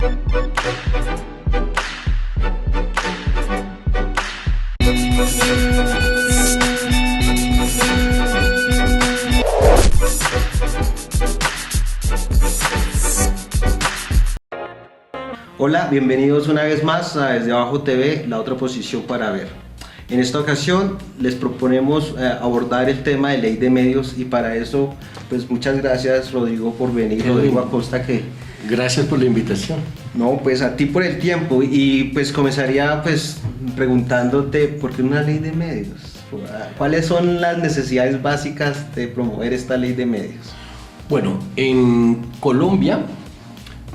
Hola, bienvenidos una vez más a Desde Abajo TV, la otra posición para ver. En esta ocasión les proponemos abordar el tema de ley de medios y para eso, pues muchas gracias Rodrigo por venir, Rodrigo Acosta que... Gracias por la invitación. No, pues a ti por el tiempo y pues comenzaría pues preguntándote ¿por qué una ley de medios? ¿Cuáles son las necesidades básicas de promover esta ley de medios? Bueno, en Colombia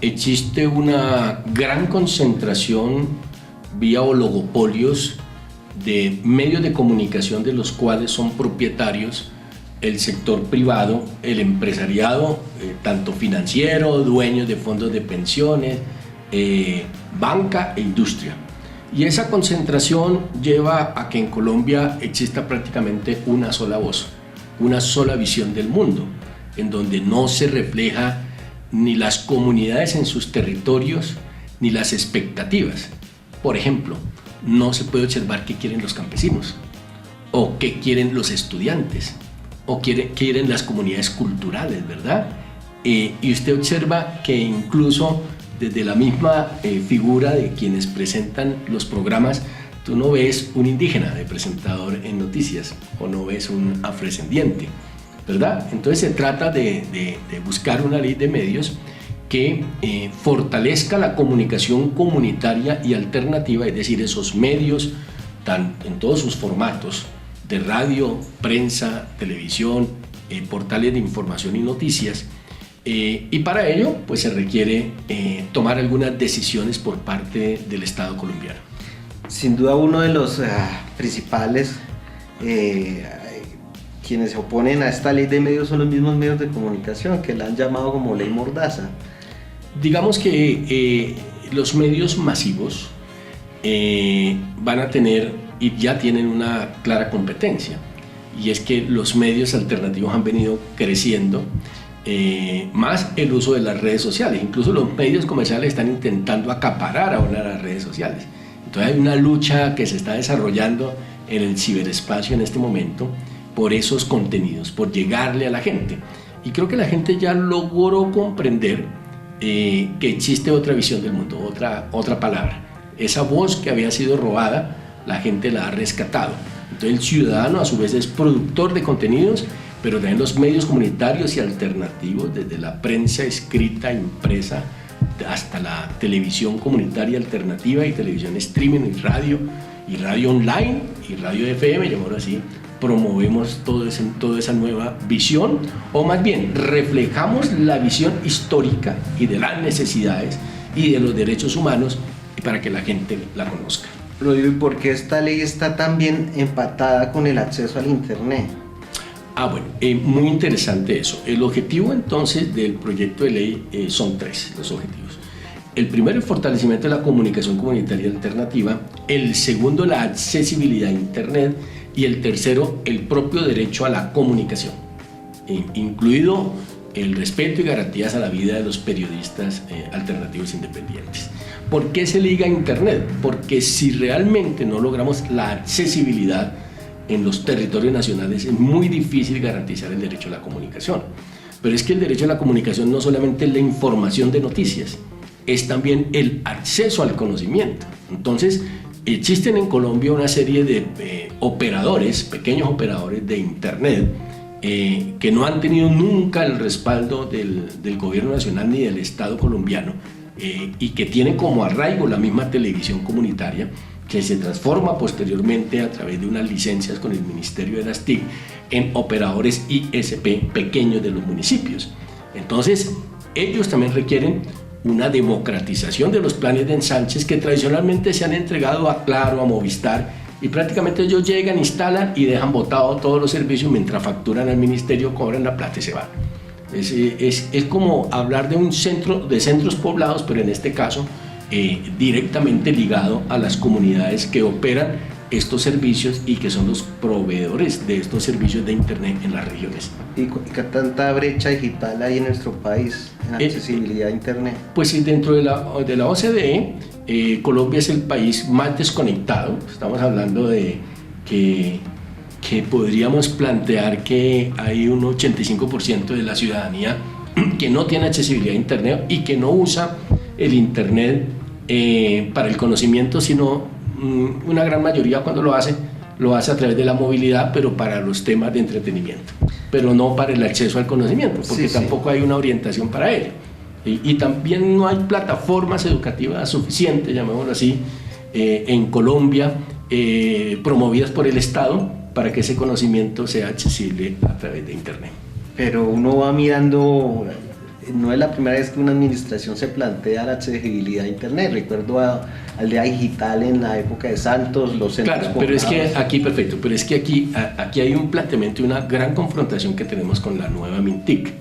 existe una gran concentración vía oligopolios de medios de comunicación de los cuales son propietarios el sector privado, el empresariado, tanto financiero, dueños de fondos de pensiones, banca e industria. Y esa concentración lleva a que en Colombia exista prácticamente una sola voz, una sola visión del mundo, en donde no se refleja ni las comunidades en sus territorios, ni las expectativas. Por ejemplo, no se puede observar qué quieren los campesinos, o qué quieren los estudiantes, o quieren las comunidades culturales, ¿verdad? Y usted observa que incluso desde la misma figura de quienes presentan los programas, tú no ves un indígena de presentador en noticias, o no ves un afrodescendiente, ¿verdad? Entonces se trata de buscar una ley de medios que fortalezca la comunicación comunitaria y alternativa, es decir, esos medios en todos sus formatos, de radio, prensa, televisión, portales de información y noticias, y para ello pues se requiere tomar algunas decisiones por parte del Estado colombiano. Sin duda uno de los principales quienes se oponen a esta ley de medios son los mismos medios de comunicación que la han llamado como ley mordaza. Digamos que los medios masivos van a tener y ya tienen una clara competencia, y es que los medios alternativos han venido creciendo, más el uso de las redes sociales. Incluso los medios comerciales están intentando acaparar ahora las redes sociales. Entonces hay una lucha que se está desarrollando en el ciberespacio en este momento por esos contenidos, por llegarle a la gente. Y creo que la gente ya logró comprender que existe otra visión del mundo, otra palabra. Esa voz que había sido robada, la gente la ha rescatado. Entonces el ciudadano a su vez es productor de contenidos, pero también los medios comunitarios y alternativos, desde la prensa escrita, impresa, hasta la televisión comunitaria alternativa y televisión streaming y radio online y radio FM, llamémoslo así, promovemos toda esa nueva visión, o más bien reflejamos la visión histórica y de las necesidades y de los derechos humanos para que la gente la conozca. Rodrigo, ¿y por qué esta ley está tan bien empatada con el acceso al internet? Bueno, muy interesante eso. El objetivo entonces del proyecto de ley son tres los objetivos. El primero, el fortalecimiento de la comunicación comunitaria alternativa. El segundo, la accesibilidad a internet. Y el tercero, el propio derecho a la comunicación, incluido el respeto y garantías a la vida de los periodistas alternativos independientes. ¿Por qué se liga a internet? Porque si realmente no logramos la accesibilidad en los territorios nacionales, es muy difícil garantizar el derecho a la comunicación. Pero es que el derecho a la comunicación no solamente es la información de noticias, es también el acceso al conocimiento. Entonces, existen en Colombia una serie de operadores, pequeños operadores de internet, que no han tenido nunca el respaldo del gobierno nacional ni del Estado colombiano, y que tienen como arraigo la misma televisión comunitaria, que se transforma posteriormente a través de unas licencias con el Ministerio de las TIC en operadores ISP pequeños de los municipios. Entonces, ellos también requieren una democratización de los planes de ensanches que tradicionalmente se han entregado a Claro, a Movistar, y prácticamente ellos llegan, instalan y dejan botados todos los servicios mientras facturan al ministerio, cobran la plata y se van. Es como hablar de centros poblados, pero en este caso directamente ligado a las comunidades que operan estos servicios y que son los proveedores de estos servicios de internet en las regiones. ¿Y qué tanta brecha digital hay en nuestro país? en accesibilidad a Internet? Pues sí, dentro de la OCDE, Colombia es el país más desconectado. Estamos hablando de que podríamos plantear que hay un 85% de la ciudadanía que no tiene accesibilidad a Internet y que no usa el Internet para el conocimiento, sino una gran mayoría cuando lo hace a través de la movilidad, pero para los temas de entretenimiento, pero no para el acceso al conocimiento, porque tampoco hay una orientación para ello. Y también no hay plataformas educativas suficientes, llamémoslo así, en Colombia, promovidas por el Estado para que ese conocimiento sea accesible a través de Internet. Pero uno va mirando, no es la primera vez que una administración se plantea la accesibilidad a Internet. Recuerdo Aldea Digital en la época de Santos, los centros. Claro, pero es que aquí, perfecto, pero es que aquí hay un planteamiento y una gran confrontación que tenemos con la nueva MINTIC,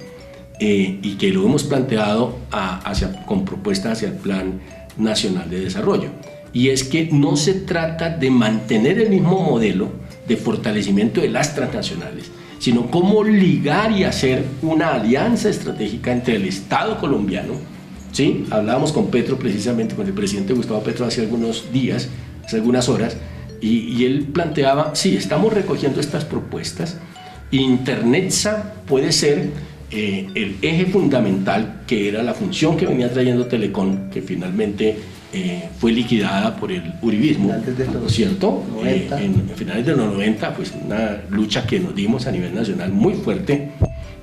y que lo hemos planteado con propuestas hacia el Plan Nacional de Desarrollo. Y es que no se trata de mantener el mismo modelo de fortalecimiento de las transnacionales, sino cómo ligar y hacer una alianza estratégica entre el Estado colombiano. ¿Sí? Hablábamos con Petro, precisamente con el presidente Gustavo Petro hace algunos días, hace algunas horas, y él planteaba, sí, estamos recogiendo estas propuestas. Internetsa puede ser el eje fundamental, que era la función que venía trayendo Telecom, que finalmente fue liquidada por el uribismo, ¿no es cierto? En finales de los 90, pues una lucha que nos dimos a nivel nacional muy fuerte,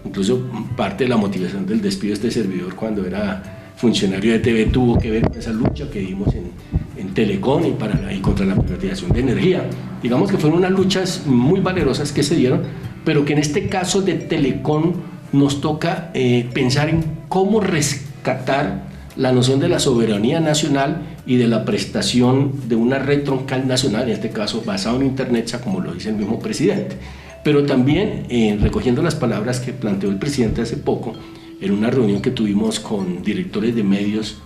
incluso parte de la motivación del despido de este servidor cuando era funcionario de TV tuvo que ver con esa lucha que dimos en Telecom y contra la privatización de energía. Digamos que fueron unas luchas muy valerosas que se dieron, pero que en este caso de Telecom nos toca pensar en cómo rescatar la noción de la soberanía nacional y de la prestación de una red troncal nacional, en este caso basado en Internet, como lo dice el mismo presidente. Pero también, recogiendo las palabras que planteó el presidente hace poco, en una reunión que tuvimos con directores de medios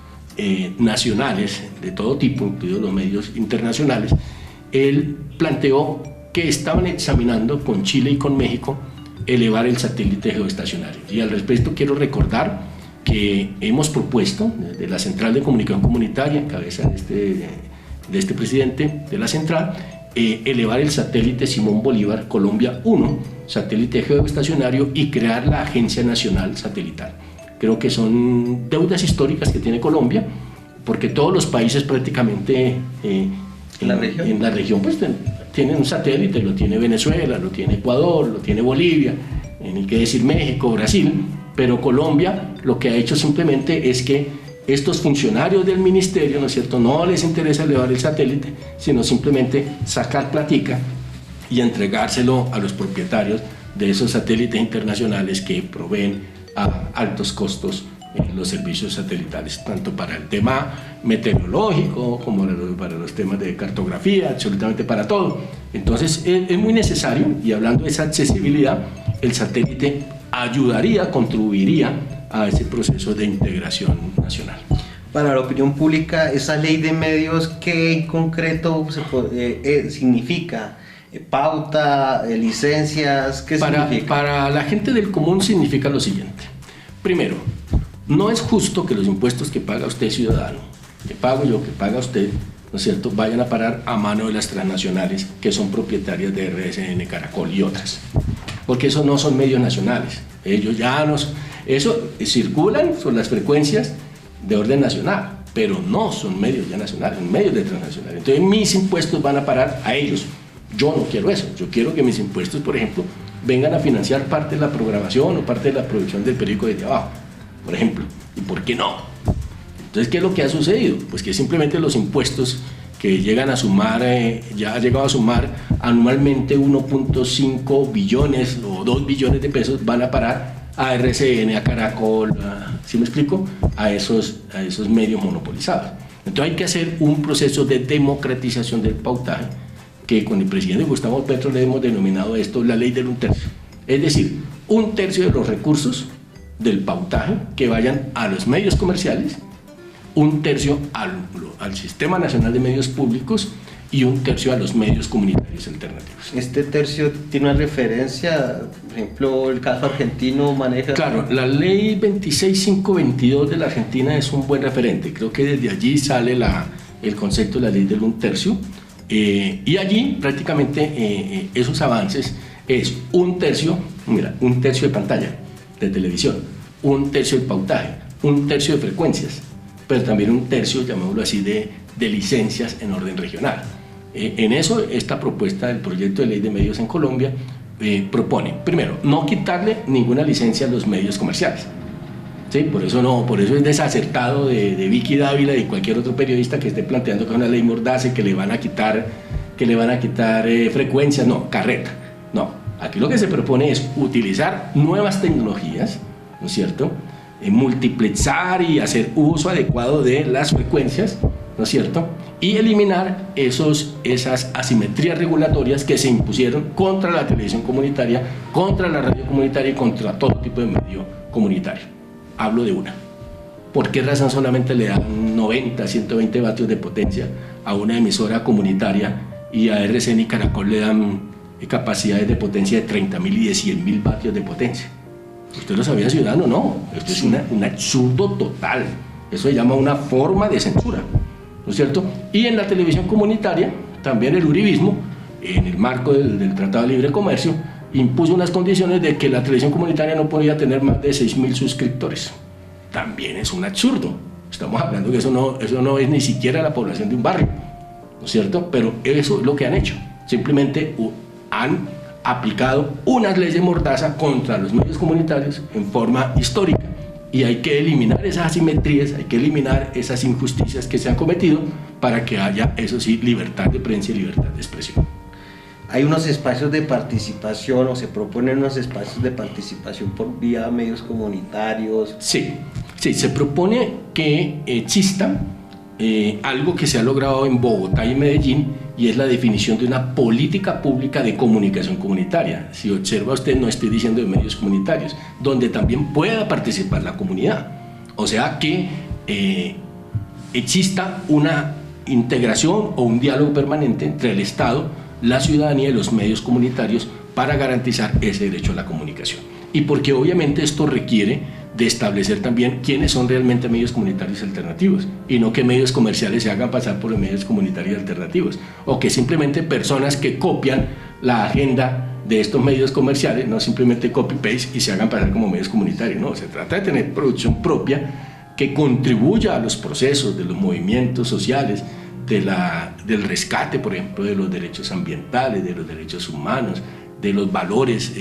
nacionales de todo tipo, incluidos los medios internacionales, él planteó que estaban examinando con Chile y con México elevar el satélite geoestacionario. Y al respecto quiero recordar que hemos propuesto desde la Central de Comunicación Comunitaria, en cabeza de este presidente de la Central, elevar el satélite Simón Bolívar Colombia 1, satélite geoestacionario, y crear la Agencia Nacional Satelital. Creo que son deudas históricas que tiene Colombia, porque todos los países prácticamente en la región pues, tienen un satélite, lo tiene Venezuela, lo tiene Ecuador, lo tiene Bolivia, ni qué decir México, Brasil. Pero Colombia lo que ha hecho simplemente es que estos funcionarios del ministerio, ¿no es cierto?, no les interesa elevar el satélite, sino simplemente sacar platica y entregárselo a los propietarios de esos satélites internacionales que proveen a altos costos los servicios satelitales, tanto para el tema meteorológico como para los temas de cartografía, absolutamente para todo. Entonces es muy necesario, y hablando de esa accesibilidad, el satélite ayudaría, contribuiría a ese proceso de integración nacional. Para la opinión pública, esa ley de medios, ¿qué en concreto significa? ¿Pauta, licencias? ¿Qué significa? Para la gente del común significa lo siguiente. Primero, no es justo que los impuestos que paga usted, ciudadano, que pago yo, que paga usted, ¿no es cierto?, vayan a parar a mano de las transnacionales que son propietarias de RCN, Caracol y otras. Porque esos no son medios nacionales. Ellos eso circulan sobre las frecuencias de orden nacional, pero no son medios ya nacionales, son medios de transnacionales. Entonces mis impuestos van a parar a ellos. Yo no quiero eso. Yo quiero que mis impuestos, por ejemplo, vengan a financiar parte de la programación o parte de la producción del periódico desde abajo, por ejemplo. ¿Y por qué no? Entonces, ¿qué es lo que ha sucedido? Pues que simplemente los impuestos que llegan a sumar, ya ha llegado a sumar anualmente 1.5 billones o 2 billones de pesos, van a parar a RCN, a Caracol, ¿sí me explico?, a esos medios monopolizados. Entonces hay que hacer un proceso de democratización del pautaje, que con el presidente Gustavo Petro le hemos denominado esto la ley del 1/3. Es decir, 1/3 de los recursos del pautaje que vayan a los medios comerciales, 1/3 al Sistema Nacional de Medios Públicos y 1/3 a los medios comunitarios alternativos. Este tercio tiene una referencia, por ejemplo, el caso argentino maneja... Claro, la ley 26522 de la Argentina es un buen referente. Creo que desde allí sale el concepto de la ley del 1/3. Y allí prácticamente esos avances es 1/3, mira, 1/3 de pantalla de televisión, 1/3 de pautaje, 1/3 de frecuencias, pero también 1/3, llamémoslo así, de licencias en orden regional. En eso, esta propuesta del proyecto de ley de medios en Colombia propone, primero, no quitarle ninguna licencia a los medios comerciales. ¿Sí? Por eso es desacertado de Vicky Dávila y cualquier otro periodista que esté planteando que es una ley mordaza y que le van a quitar frecuencias. No, carreta. No, aquí lo que se propone es utilizar nuevas tecnologías, ¿no es cierto? Multiplexar y hacer uso adecuado de las frecuencias, ¿no es cierto? Y eliminar esas asimetrías regulatorias que se impusieron contra la televisión comunitaria, contra la radio comunitaria y contra todo tipo de medio comunitario. Hablo de una. ¿Por qué razón solamente le dan 90, 120 vatios de potencia a una emisora comunitaria y a RCN y Caracol le dan capacidades de potencia de 30.000 y de 100.000 vatios de potencia? ¿Usted lo sabía, ciudadano? No, esto es un absurdo total. Eso se llama una forma de censura, ¿no es cierto? Y en la televisión comunitaria, también el uribismo, en el marco del Tratado de Libre Comercio, impuso unas condiciones de que la televisión comunitaria no podía tener más de 6.000 suscriptores. También es un absurdo. Estamos hablando que eso no es ni siquiera la población de un barrio, ¿no es cierto? Pero eso es lo que han hecho. Simplemente han aplicado unas leyes mordaza contra los medios comunitarios en forma histórica. Y hay que eliminar esas asimetrías, hay que eliminar esas injusticias que se han cometido para que haya, eso sí, libertad de prensa y libertad de expresión. Hay unos espacios de participación o se proponen unos espacios de participación por vía medios comunitarios. Sí, se propone que exista algo que se ha logrado en Bogotá y Medellín, y es la definición de una política pública de comunicación comunitaria. Si observa usted, no estoy diciendo de medios comunitarios, donde también pueda participar la comunidad. O sea que exista una integración o un diálogo permanente entre el Estado, la ciudadanía y los medios comunitarios para garantizar ese derecho a la comunicación. Y porque obviamente esto requiere de establecer también quiénes son realmente medios comunitarios alternativos y no que medios comerciales se hagan pasar por medios comunitarios alternativos o que simplemente personas que copian la agenda de estos medios comerciales, no simplemente copy-paste y se hagan pasar como medios comunitarios. No, se trata de tener producción propia que contribuya a los procesos de los movimientos sociales, del rescate, por ejemplo, de los derechos ambientales, de los derechos humanos, de los valores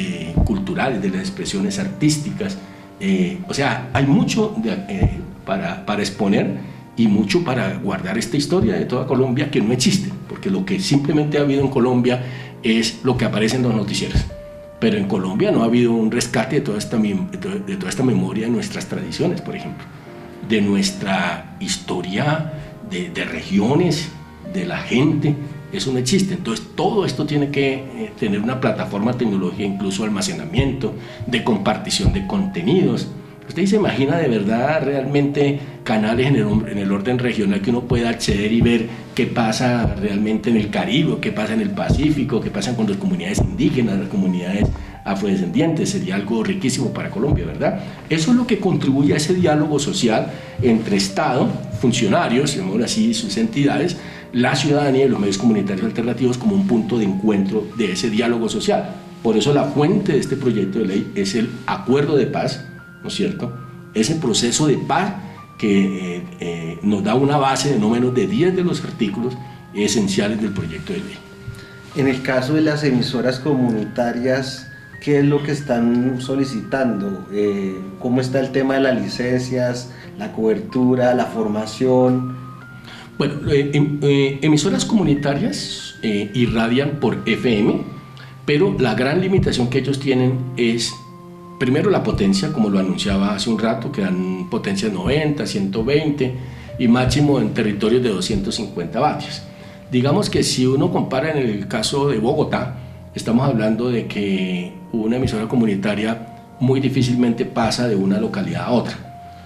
culturales, de las expresiones artísticas. O sea, hay mucho para exponer y mucho para guardar esta historia de toda Colombia que no existe, porque lo que simplemente ha habido en Colombia es lo que aparece en los noticieros. Pero en Colombia no ha habido un rescate de toda esta memoria de nuestras tradiciones, por ejemplo, de nuestra historia de regiones, de la gente. Eso no existe. Entonces todo esto tiene que tener una plataforma tecnológica, incluso almacenamiento, de compartición de contenidos. ¿Usted se imagina de verdad realmente canales en el orden regional que uno pueda acceder y ver qué pasa realmente en el Caribe, qué pasa en el Pacífico, qué pasa con las comunidades indígenas, las comunidades afrodescendientes? Sería algo riquísimo para Colombia, ¿verdad? Eso es lo que contribuye a ese diálogo social entre Estado, funcionarios, llamémoslo así, sus entidades, la ciudadanía y los medios comunitarios alternativos como un punto de encuentro de ese diálogo social. Por eso la fuente de este proyecto de ley es el acuerdo de paz, ¿no es cierto? Ese proceso de paz que nos da una base de no menos de 10 de los artículos esenciales del proyecto de ley. En el caso de las emisoras comunitarias, ¿qué es lo que están solicitando? ¿Cómo está el tema de las licencias, la cobertura, la formación? Bueno, emisoras comunitarias irradian por FM, pero la gran limitación que ellos tienen es, primero, la potencia, como lo anunciaba hace un rato, que dan potencias 90, 120 y máximo en territorios de 250 vatios. Digamos que si uno compara en el caso de Bogotá, estamos hablando de que una emisora comunitaria muy difícilmente pasa de una localidad a otra,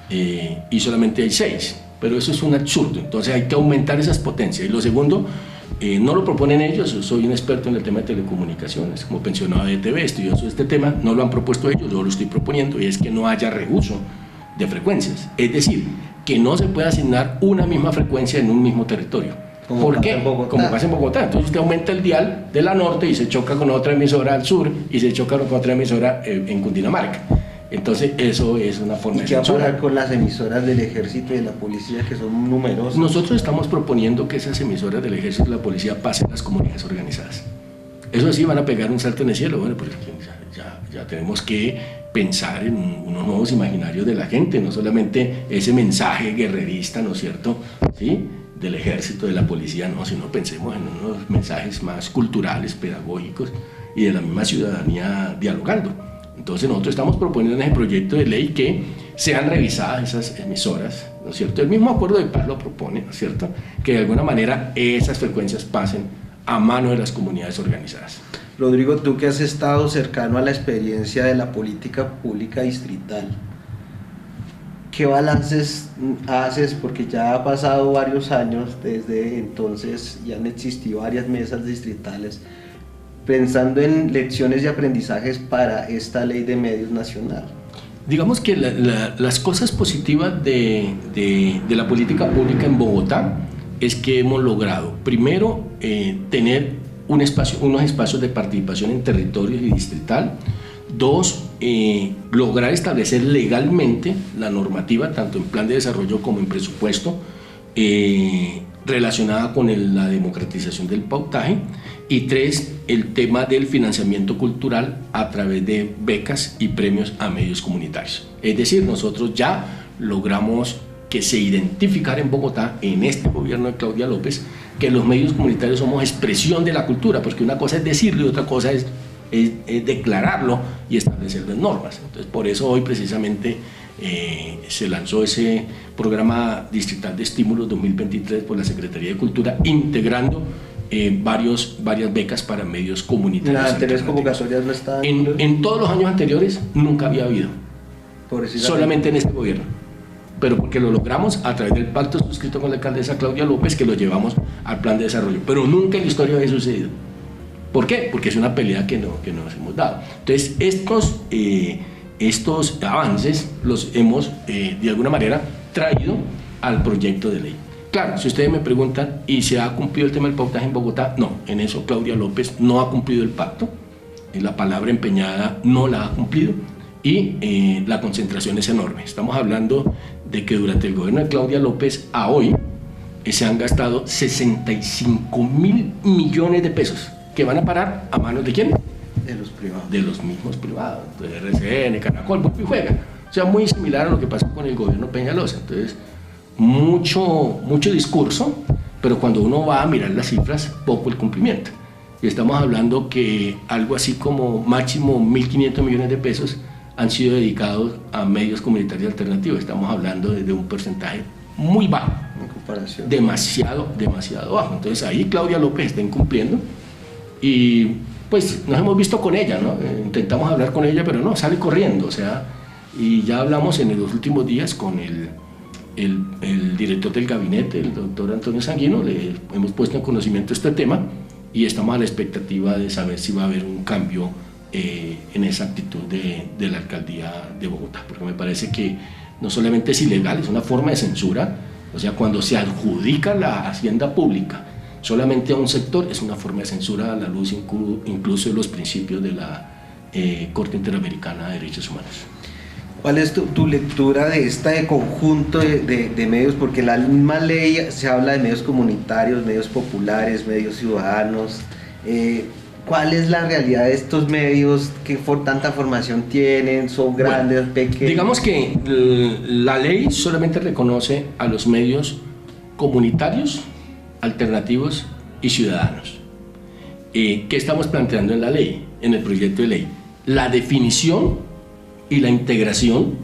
y solamente hay 6, pero eso es un absurdo. Entonces hay que aumentar esas potencias. Y lo segundo, No lo proponen ellos, yo soy un experto en el tema de telecomunicaciones, como pensionado de ETV, estudioso este tema, no lo han propuesto ellos, yo lo estoy proponiendo, y es que no haya reuso de frecuencias, es decir, que no se pueda asignar una misma frecuencia en un mismo territorio. ¿Por qué? Como pasa en Bogotá. Entonces usted aumenta el dial de la norte y se choca con otra emisora al sur y se choca con otra emisora en Cundinamarca. Entonces eso es una forma de censura. ¿Qué va a pasar con las emisoras del ejército y de la policía, que son numerosas? Nosotros estamos proponiendo que esas emisoras del ejército y de la policía pasen a las comunidades organizadas. Eso sí, van a pegar un salto en el cielo. Bueno, pues ya tenemos que pensar en unos nuevos imaginarios de la gente, no solamente ese mensaje guerrerista, ¿no es cierto?, ¿sí?, del ejército, de la policía, no, sino pensemos en unos mensajes más culturales, pedagógicos y de la misma ciudadanía dialogando. Entonces nosotros estamos proponiendo en ese proyecto de ley que sean revisadas esas emisoras, ¿no es cierto? El mismo acuerdo de paz lo propone, ¿no es cierto?, que de alguna manera esas frecuencias pasen a mano de las comunidades organizadas. Rodrigo, tú que has estado cercano a la experiencia de la política pública distrital, ¿qué balances haces? Porque ya ha pasado varios años desde entonces y han existido varias mesas distritales, pensando en lecciones y aprendizajes para esta ley de medios nacional. Digamos que las cosas positivas de la política pública en Bogotá es que hemos logrado, primero, tener unos espacios de participación en territorios y distrital. Dos, lograr establecer legalmente la normativa, tanto en plan de desarrollo como en presupuesto, relacionada con la democratización del pautaje. Y tres, el tema del financiamiento cultural a través de becas y premios a medios comunitarios. Es decir, nosotros ya logramos que se identificara en Bogotá, en este gobierno de Claudia López, que los medios comunitarios somos expresión de la cultura, porque una cosa es decirlo y otra cosa es declararlo y establecerlo en normas. Entonces, por eso hoy precisamente se lanzó ese programa distrital de estímulos 2023 por la Secretaría de Cultura, integrando varias becas para medios comunitarios. Las anteriores convocatorias no estaban. En todos los años anteriores nunca había habido, solamente en este gobierno, pero porque lo logramos a través del pacto suscrito con la alcaldesa Claudia López, que lo llevamos al plan de desarrollo, pero nunca en la historia había sucedido. ¿Por qué? Porque es una pelea que nos hemos dado. Entonces, estos avances los hemos, de alguna manera, traído al proyecto de ley. Claro, si ustedes me preguntan, ¿y se ha cumplido el tema del pautaje en Bogotá? No, en eso Claudia López no ha cumplido el pacto, la palabra empeñada no la ha cumplido, y la concentración es enorme. Estamos hablando de que durante el gobierno de Claudia López a hoy se han gastado 65.000 millones de pesos que van a parar a manos de ¿quién? De los privados. De los mismos privados, de RCN, Caracol, y juegan. O sea, muy similar a lo que pasó con el gobierno Peñalosa. Entonces, mucho discurso, pero cuando uno va a mirar las cifras, poco el cumplimiento. Y estamos hablando que algo así como máximo 1.500 millones de pesos han sido dedicados a medios comunitarios alternativos. Estamos hablando de un porcentaje muy bajo, en comparación. demasiado bajo. Entonces ahí Claudia López está incumpliendo y pues nos hemos visto con ella, ¿no? Intentamos hablar con ella, pero no, sale corriendo, o sea, y ya hablamos en los últimos días con el director del gabinete, el doctor Antonio Sanguino, le hemos puesto en conocimiento este tema y estamos a la expectativa de saber si va a haber un cambio en esa actitud de la alcaldía de Bogotá, porque me parece que no solamente es ilegal, es una forma de censura. O sea, cuando se adjudica la hacienda pública solamente a un sector, es una forma de censura a la luz incluso de los principios de la Corte Interamericana de Derechos Humanos. ¿Cuál es tu lectura de este conjunto de medios? Porque en la misma ley se habla de medios comunitarios, medios populares, medios ciudadanos. ¿Cuál es la realidad de estos medios? ¿Qué tanta formación tienen? ¿Son grandes, pequeños? Digamos que la ley solamente reconoce a los medios comunitarios, alternativos y ciudadanos. ¿Qué estamos planteando en la ley, en el proyecto de ley? La definición y la integración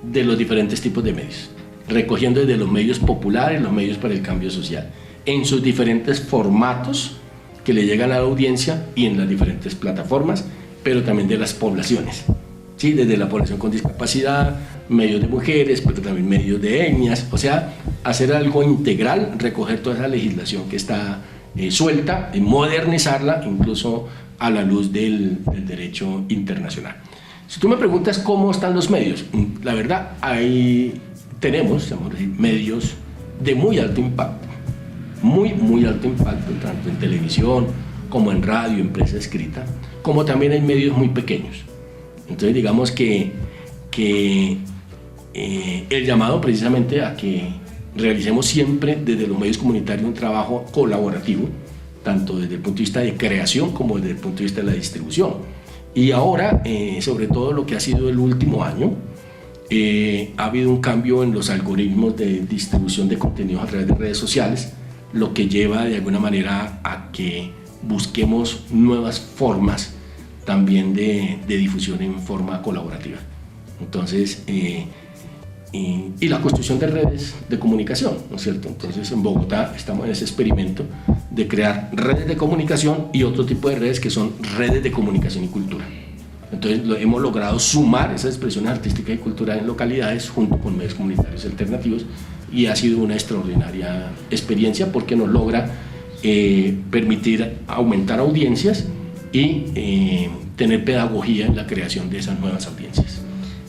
de los diferentes tipos de medios, recogiendo desde los medios populares, los medios para el cambio social, en sus diferentes formatos que le llegan a la audiencia y en las diferentes plataformas, pero también de las poblaciones, ¿sí? Desde la población con discapacidad, medios de mujeres, pero también medios de etnias, o sea, hacer algo integral, recoger toda esa legislación que está suelta, modernizarla incluso a la luz del derecho internacional. Si tú me preguntas cómo están los medios, la verdad, ahí tenemos, vamos a decir, medios de muy alto impacto, muy alto impacto, tanto en televisión como en radio, en prensa escrita, como también hay medios muy pequeños. Entonces digamos que el llamado precisamente a que realicemos siempre desde los medios comunitarios un trabajo colaborativo, tanto desde el punto de vista de creación como desde el punto de vista de la distribución. Y ahora, sobre todo lo que ha sido el último año, ha habido un cambio en los algoritmos de distribución de contenidos a través de redes sociales, lo que lleva de alguna manera a que busquemos nuevas formas también de difusión en forma colaborativa. Entonces, y la construcción de redes de comunicación, ¿no es cierto? Entonces en Bogotá estamos en ese experimento de crear redes de comunicación y otro tipo de redes que son redes de comunicación y cultura. Entonces hemos logrado sumar esas expresiones artísticas y culturales en localidades junto con medios comunitarios alternativos y ha sido una extraordinaria experiencia porque nos logra permitir aumentar audiencias y tener pedagogía en la creación de esas nuevas audiencias.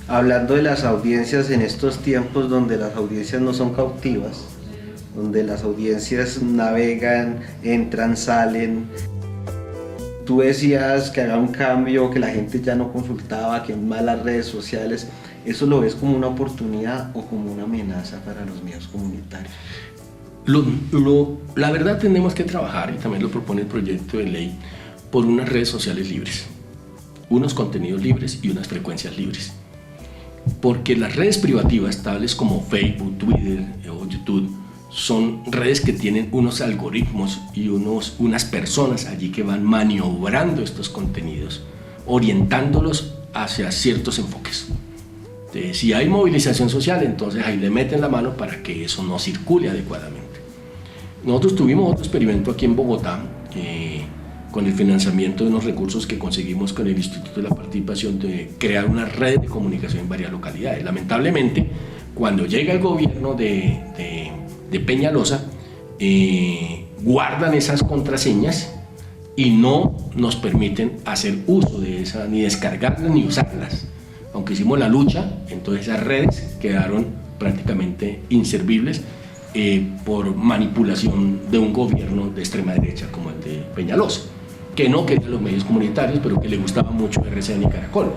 Hablando de las audiencias en estos tiempos donde las audiencias no son cautivas, donde las audiencias navegan, entran, salen, tú decías que haga un cambio, que la gente ya no consultaba, que más las redes sociales, ¿eso lo ves como una oportunidad o como una amenaza para los medios comunitarios? La verdad tenemos que trabajar, y también lo propone el proyecto de ley, por unas redes sociales libres, unos contenidos libres y unas frecuencias libres. Porque las redes privativas, tales como Facebook, Twitter o YouTube, son redes que tienen unos algoritmos y unas personas allí que van maniobrando estos contenidos, orientándolos hacia ciertos enfoques. Entonces, si hay movilización social, entonces ahí le meten la mano para que eso no circule adecuadamente. Nosotros tuvimos otro experimento aquí en Bogotá, con el financiamiento de unos recursos que conseguimos con el Instituto de la Participación, de crear una red de comunicación en varias localidades. Lamentablemente, cuando llega el gobierno de Peñalosa, guardan esas contraseñas y no nos permiten hacer uso de esas, ni descargarlas ni usarlas. Aunque hicimos la lucha, entonces esas redes quedaron prácticamente inservibles por manipulación de un gobierno de extrema derecha como el de Peñalosa, que no quería los medios comunitarios, pero que le gustaba mucho RCN y Caracol.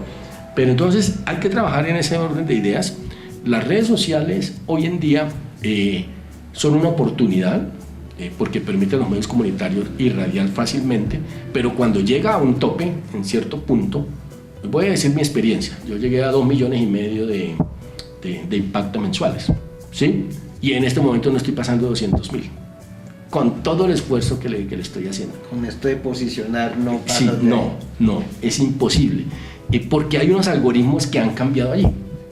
Pero entonces hay que trabajar en ese orden de ideas. Las redes sociales hoy en día son una oportunidad porque permiten a los medios comunitarios irradiar fácilmente, pero cuando llega a un tope, en cierto punto, voy a decir mi experiencia, yo llegué a 2,5 millones de impactos mensuales, ¿sí? Y en este momento no estoy pasando 200,000. Con todo el esfuerzo que le estoy haciendo. Con esto de posicionar no pasa. Sí, no, es imposible. Porque hay unos algoritmos que han cambiado allí.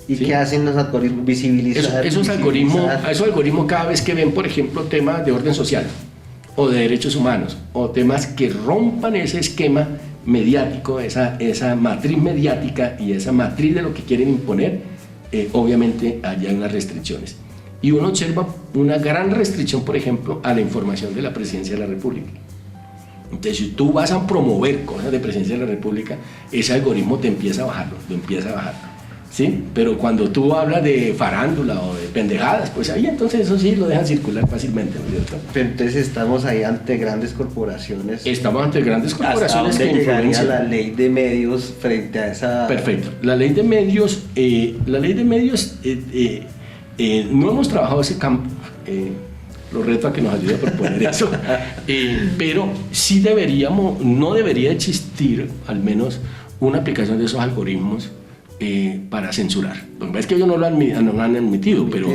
¿Y ¿sí? qué hacen los algoritmos? Visibilizar. Esos algoritmos cada vez que ven, por ejemplo, temas de orden social o de derechos humanos o temas que rompan ese esquema mediático, esa matriz mediática y esa matriz de lo que quieren imponer, obviamente allá hay unas restricciones. Y uno observa una gran restricción, por ejemplo, a la información de la Presidencia de la República. Entonces, si tú vas a promover cosas de Presidencia de la República, ese algoritmo te empieza a bajarlo, ¿sí? Pero cuando tú hablas de farándula o de pendejadas, pues ahí entonces eso sí lo dejan circular fácilmente, ¿no es cierto? Pero entonces estamos ahí ante grandes corporaciones. Estamos ante grandes corporaciones. ¿Hasta dónde llegaría la ley de medios frente a esa...? Perfecto. La ley de medios, no hemos trabajado ese campo, lo reto a que nos ayude a proponer eso, pero sí no debería existir al menos una aplicación de esos algoritmos para censurar. Lo que pasa es que ellos no lo han admitido, pero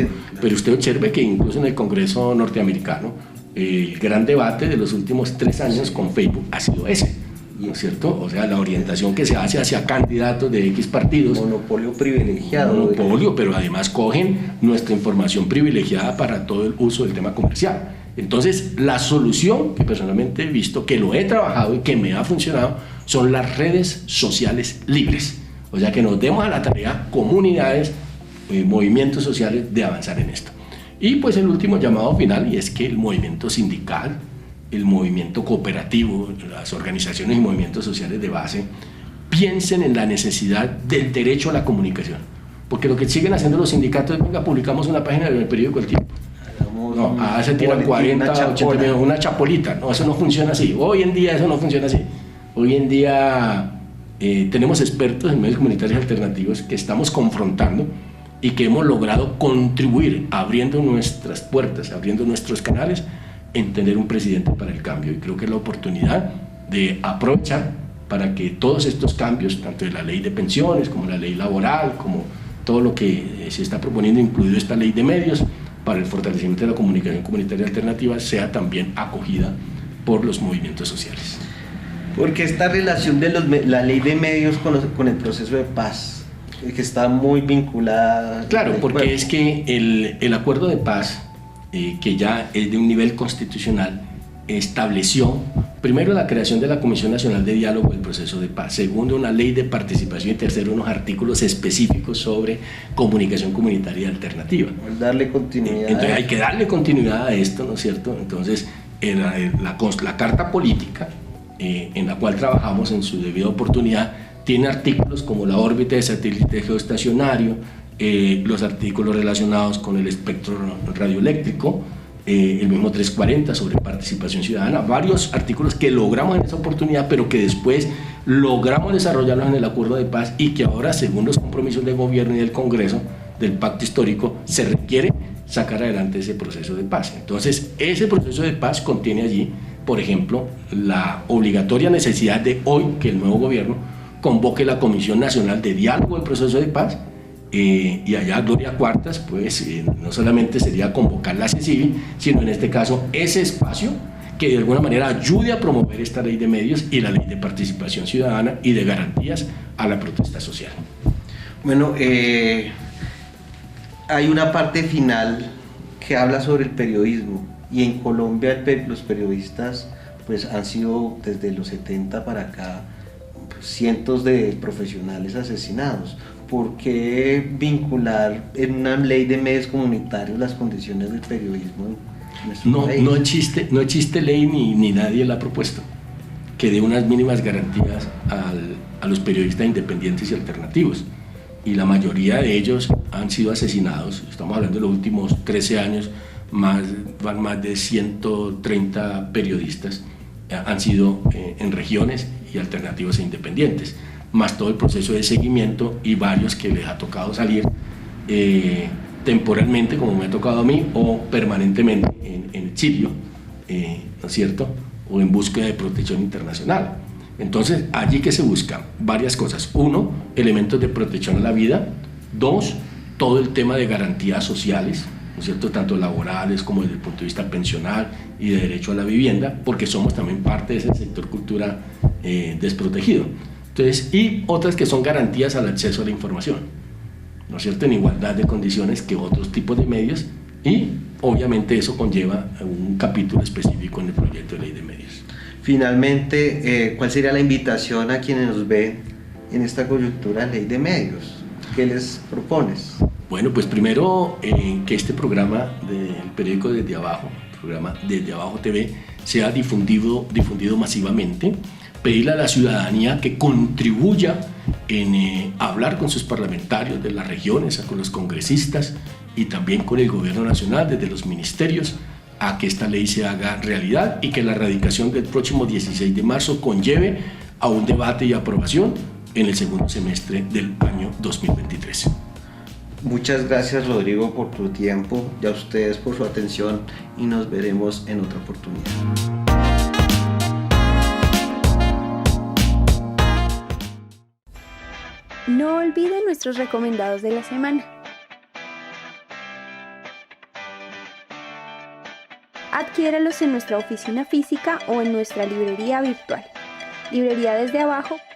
usted observe que incluso en el Congreso norteamericano el gran debate de los últimos 3 años con Facebook ha sido ese, ¿no es cierto? O sea, la orientación que se hace hacia candidatos de X partidos. Monopolio privilegiado. Monopolio, pero además cogen nuestra información privilegiada para todo el uso del tema comercial. Entonces, la solución que personalmente he visto, que lo he trabajado y que me ha funcionado, son las redes sociales libres. O sea, que nos demos a la tarea, comunidades, movimientos sociales, de avanzar en esto. Y pues el último llamado final, y es que el movimiento sindical, el movimiento cooperativo, las organizaciones y movimientos sociales de base, piensen en la necesidad del derecho a la comunicación. Porque lo que siguen haciendo los sindicatos es, venga, publicamos una página en el periódico El Tiempo. No, se tiran 40, 80 millones, una chapolita. No, eso no funciona así. Hoy en día eso no funciona así. Hoy en día tenemos expertos en medios comunitarios alternativos que estamos confrontando y que hemos logrado contribuir abriendo nuestras puertas, abriendo nuestros canales en tener un presidente para el cambio. Y creo que es la oportunidad de aprovechar para que todos estos cambios, tanto de la ley de pensiones como la ley laboral, como todo lo que se está proponiendo, incluido esta ley de medios, para el fortalecimiento de la comunicación comunitaria alternativa, sea también acogida por los movimientos sociales. Porque esta relación de la ley de medios con el proceso de paz, que está muy vinculada... Claro, porque es que el acuerdo de paz, que ya es de un nivel constitucional, estableció primero la creación de la Comisión Nacional de Diálogo del Proceso de Paz, segundo una ley de participación y tercero unos artículos específicos sobre comunicación comunitaria alternativa. Darle continuidad. Entonces hay que darle continuidad a esto, ¿no es cierto? Entonces la carta política en la cual trabajamos en su debida oportunidad tiene artículos como la órbita de satélite geoestacionario, los artículos relacionados con el espectro radioeléctrico, el mismo 340 sobre participación ciudadana, varios artículos que logramos en esa oportunidad, pero que después logramos desarrollarlos en el acuerdo de paz y que ahora, según los compromisos del gobierno y del Congreso, del pacto histórico, se requiere sacar adelante ese proceso de paz. Entonces, ese proceso de paz contiene allí, por ejemplo, la obligatoria necesidad de hoy que el nuevo gobierno convoque la Comisión Nacional de Diálogo del Proceso de Paz, y allá Gloria Cuartas, pues no solamente sería convocar la CECIBI, sino en este caso ese espacio que de alguna manera ayude a promover esta ley de medios y la ley de participación ciudadana y de garantías a la protesta social. Bueno, hay una parte final que habla sobre el periodismo, y en Colombia los periodistas pues han sido desde los 70 para acá cientos de profesionales asesinados. ¿Por qué vincular en una ley de medios comunitarios las condiciones del periodismo en nuestro país? No existe ley ni nadie la ha propuesto que dé unas mínimas garantías a los periodistas independientes y alternativos. Y la mayoría de ellos han sido asesinados. Estamos hablando de los últimos 13 años, más de 130 periodistas han sido en regiones y alternativos e independientes, más todo el proceso de seguimiento y varios que les ha tocado salir temporalmente, como me ha tocado a mí, o permanentemente en exilio, ¿no es cierto?, o en búsqueda de protección internacional. Entonces, allí que se buscan varias cosas. Uno, elementos de protección a la vida. Dos, todo el tema de garantías sociales, ¿no es cierto?, tanto laborales como desde el punto de vista pensional y de derecho a la vivienda, porque somos también parte de ese sector cultura desprotegido. Entonces, y otras que son garantías al acceso a la información, ¿no es cierto?, en igualdad de condiciones que otros tipos de medios, y obviamente eso conlleva un capítulo específico en el proyecto de ley de medios. Finalmente, ¿cuál sería la invitación a quienes nos ven en esta coyuntura de ley de medios? ¿Qué les propones? Bueno, pues primero que este programa del periódico Desde Abajo, el programa Desde Abajo TV, sea difundido masivamente, pedirle a la ciudadanía que contribuya en hablar con sus parlamentarios de las regiones, con los congresistas y también con el gobierno nacional, desde los ministerios, a que esta ley se haga realidad y que la radicación del próximo 16 de marzo conlleve a un debate y aprobación en el segundo semestre del año 2023. Muchas gracias, Rodrigo, por tu tiempo y a ustedes por su atención, y nos veremos en otra oportunidad. No olviden nuestros recomendados de la semana. Adquiéralos en nuestra oficina física o en nuestra librería virtual, libreriadesdeabajo.com.